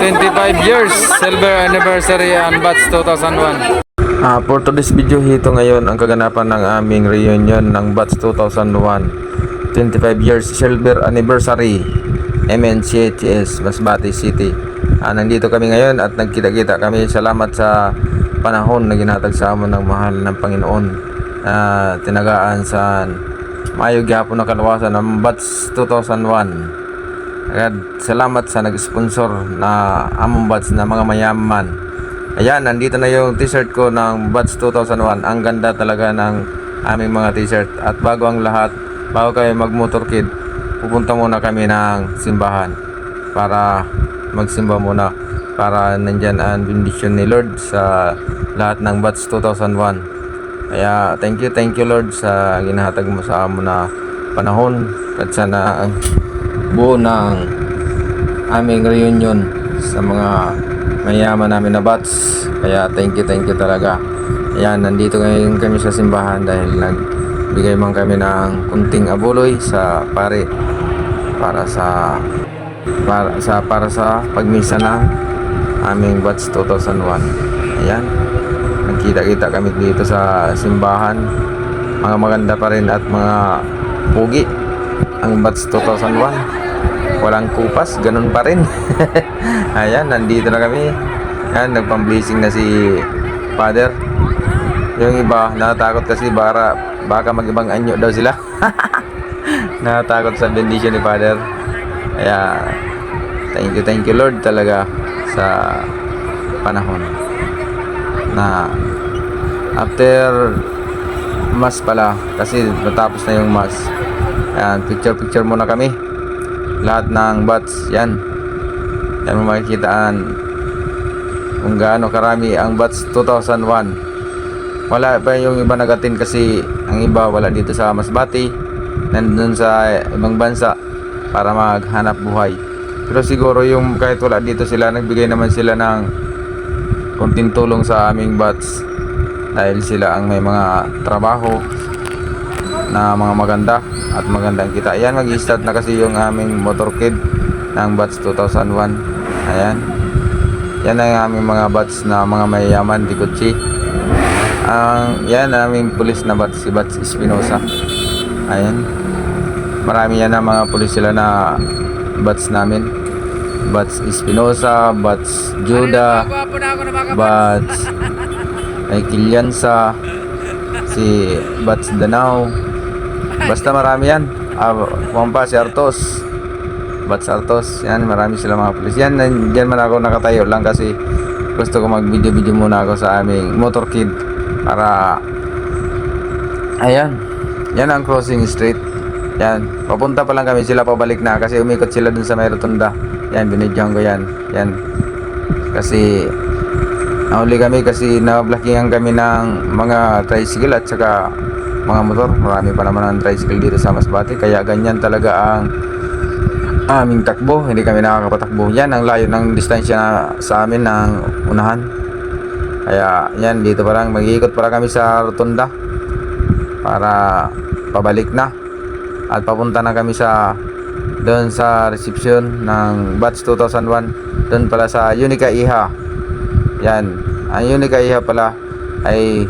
25 years silver anniversary and batch 2001. For today's video, ito ngayon ang kaganapan ng aming reunion ng batch 2001 25 years silver anniversary MNCHS Masbate City. Nandito kami ngayon at nagkita-kita kami. Salamat sa panahon na ginatag sa amon ng mahal ng Panginoon, tinagaan sa maayong gyapon na kalawasan ng batch 2001. At salamat sa nag-sponsor na among batch na mga mayaman. Ayan, nandito na yung t-shirt ko ng batch 2001. Ang ganda talaga ng aming mga t-shirt. At bago ang lahat, bago kayo mag-motorkid, pupunta muna kami ng simbahan para magsimba muna, para nandyan ang bendisyon ni Lord sa lahat ng batch 2001. Kaya thank you Lord sa ginahatag mo sa amon na panahon at sana buo ng aming reunion sa mga mayaman namin na batch. Kaya thank you talaga. Ayan, nandito ngayon kami sa simbahan dahil nagbigay man kami ng kunting abuloy sa pare para sa pagmisa ng aming batch 2001. Ayan, nagkita-kita kami dito sa simbahan. Mga maganda pa rin at mga pugi ang batch 2001. Walang kupas, ganun pa rin. Ayan, nandito na kami. Ayan, nagpang-blessing na si Father. Yung iba, natatakot kasi baka mag-ibang anyo daw sila. Natatakot sa bendition ni Father. Kaya, thank you Lord talaga sa panahon na after mass pala, kasi matapos na yung mass. Ayan, picture muna kami. Lahat ng batch, yan mo makikitaan kung gaano karami ang batch 2001. Wala pa yung iba nag-attend kasi ang iba wala dito sa Masbate, nandun sa ibang bansa para maghanap buhay. Pero siguro yung kahit wala dito sila, nagbigay naman sila ng konting tulong sa aming batch dahil sila ang may mga trabaho na mga maganda at magandang kita. Ayan, mag-start na kasi yung aming motorkid ng batch 2001. Ayan, yan ang aming mga batch na mga mayayaman di Kutsi. Yan ang aming pulis na batch, si batch Espinosa. Ayan, marami yan na mga pulis sila na batch namin. Batch Espinosa, batch Juda, batch ay Kilyansa, si batch Danao. Basta marami yan. Si Artos, batch Artos. Yan, marami sila mga pulis. Yan, dyan man ako nakatayo lang kasi gusto ko mag video muna ako sa aming motorkid para ayan, yan ang crossing street. Yan, papunta pa lang kami, sila pabalik na kasi umikot sila dun sa may rotunda. Yan, binidyohan ko yan. Yan, kasi nahuli kami kasi nablockingan kami ng mga tricycle at saka mga motor. Marami pa naman ang tricycle dito sa Masbate, kaya ganyan talaga ang aming takbo. Hindi kami nakakapatakbo. Yan ang layo ng distansya sa amin ng unahan. Kaya yan, dito pa lang mag-iikot para kami sa rotunda para pabalik na at papunta na kami sa doon sa reception ng batch 2001, doon pala sa Unica Iha. Yan, ang Unica Iha pala ay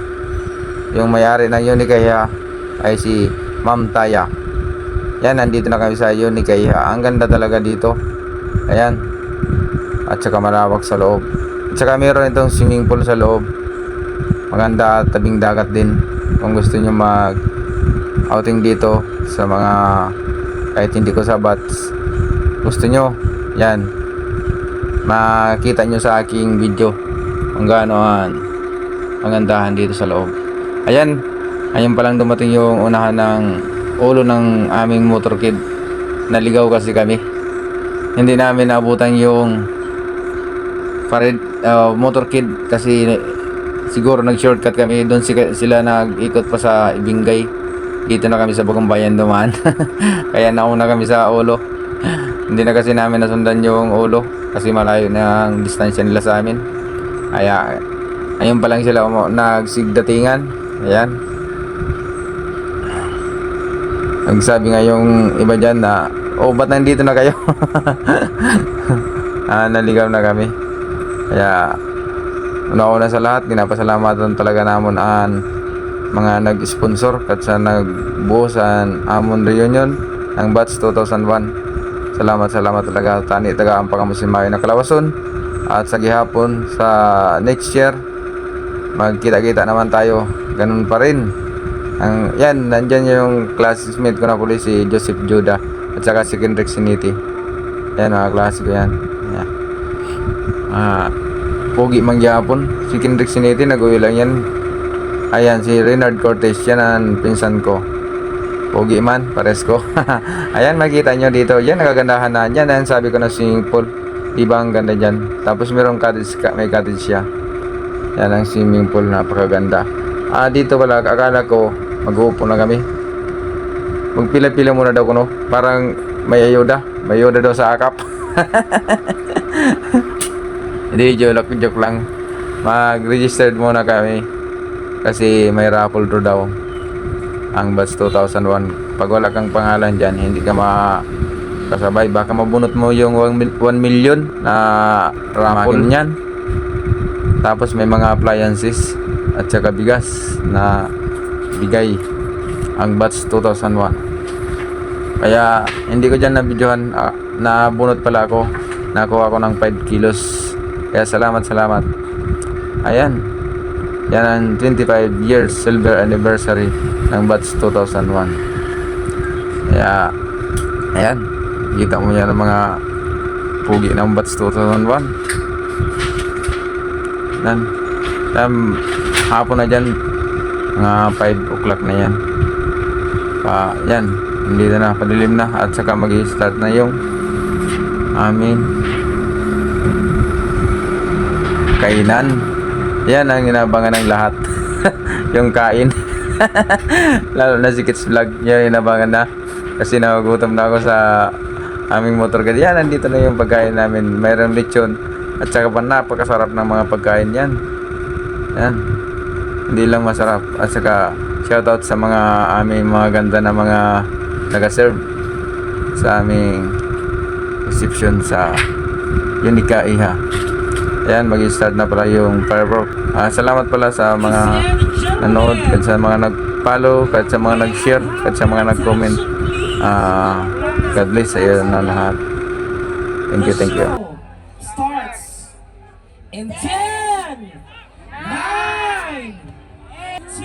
yung may-ari ng Unica Iha ay si Ma'am Taya. Yan, nandito na kami sa Unica Iha. Ang ganda talaga dito. Ayan, at saka malawak sa loob. At saka meron itong swimming pool sa loob. Maganda at tabing dagat din. Kung gusto nyo mag outing dito sa mga kahit hindi ko sa batch, gusto nyo, yan, makita nyo sa aking video kung gaano ang magandahan dito sa loob. Ayan, ayun pa lang dumating yung unahan ng ulo ng aming motorkid. Naligaw kasi kami, hindi namin naabutan yung motorkid kasi siguro nag-shortcut kami doon. Sila nag-ikot pa sa Ibingay, dito na kami sa Bagong Bayan dumaan. Kaya nauna kami sa ulo. Hindi na kasi namin nasundan yung ulo kasi malayo na ang distansya nila sa amin. Kaya ayun pa lang sila nagsigdatingan. Ayan, nagsabi nga yung iba dyan na, oh, ba't nandito na kayo? naligaw na kami. Kaya una-una sa lahat, ginapasalamatan talaga namon ang mga nag-sponsor kat sa nagbuo sa amon reunion ng batch 2001. Salamat talaga tani taga ang pangamusimay na kalawason. At sa gihapon sa next year magkita-kita naman tayo, ganun pa rin. Yan, nandyan yung classmate ko na puli, si Joseph Juda at saka si Kendrick Siniti. Yan, mga klase ko yan. Yan. Pogi mangyapon si Kendrick Siniti, nag-uwi lang yan. Ayan, si Renard Cortez, yan ang pinsan ko. Pogi man, pares ko. Ayan, makita nyo dito. Yan, nagagandahan na. Yan, ayan, sabi ko na swimming pool. Diba ang ganda dyan. Tapos mayroong cottage, may cottage siya. Yan ang swimming pool, napakaganda. Dito pala, akala ko mag-uupo na kami. Magpila-pila muna daw ko, no? Parang may ayuda daw sa akap. Hindi, joke lang. Mag-registered muna kami kasi may raffle draw daw ang batch 2001. Pag wala kang pangalan dyan, hindi ka makasabay. Baka mabunot mo yung 1 million na raffle nyan. Tapos may mga appliances at saka bigas na bigay ang batch 2001. Kaya hindi ko dyan nabidyohan. Nabunot pala ako. Nakuha ko ng 5 kilos. Kaya salamat. Ayan. Yan ang 25 years silver anniversary ng batch 2001. Kaya ayan, kita mo yan ang mga pugi ng batch 2001. Hapon na dyan, mga 5 o'clock na yan. Yan, hindi na, padilim na. At saka mag-i-start na yung amin kainan. Yan ang inabangan ng lahat. Yung kain. Lalo na si Kids Vlog, yan inabangan na. Kasi nagugutom na ako sa aming motor. Yan, nandito na yung pagkain namin. Mayroong lechon. At saka pa napakasarap ng mga pagkain yan. Yan. Hindi lang masarap. At saka shoutout sa mga aming mga ganda na mga nag-serve sa aming reception sa Unica Iha. Ayan, mag-start na pala yung firework. Salamat pala sa mga nanood, at sa mga nag-follow, at sa mga nag-share, at sa mga nag-comment. God bless sa iyo na lahat. Thank you. Starts in 10, 9, 2,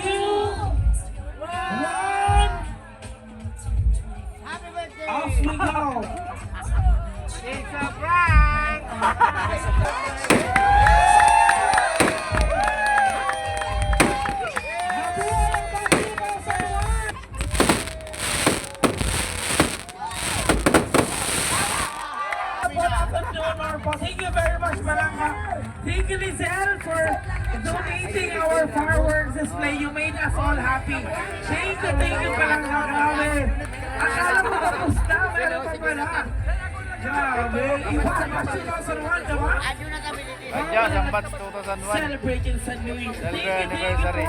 1. Off we go. It's a prank. Thank you very much, Malanga. Thank you, Lizelle, for donating our fireworks display. You made us all happy. Thank you, Malanga. Grabe. Akala ko tapos na, meron pa pala. Grabe. Iba sa batch 2001, diba? Adyo na kami dito. Adyo, sa batch 2001. Celebrating sa New Year. Silver anniversary.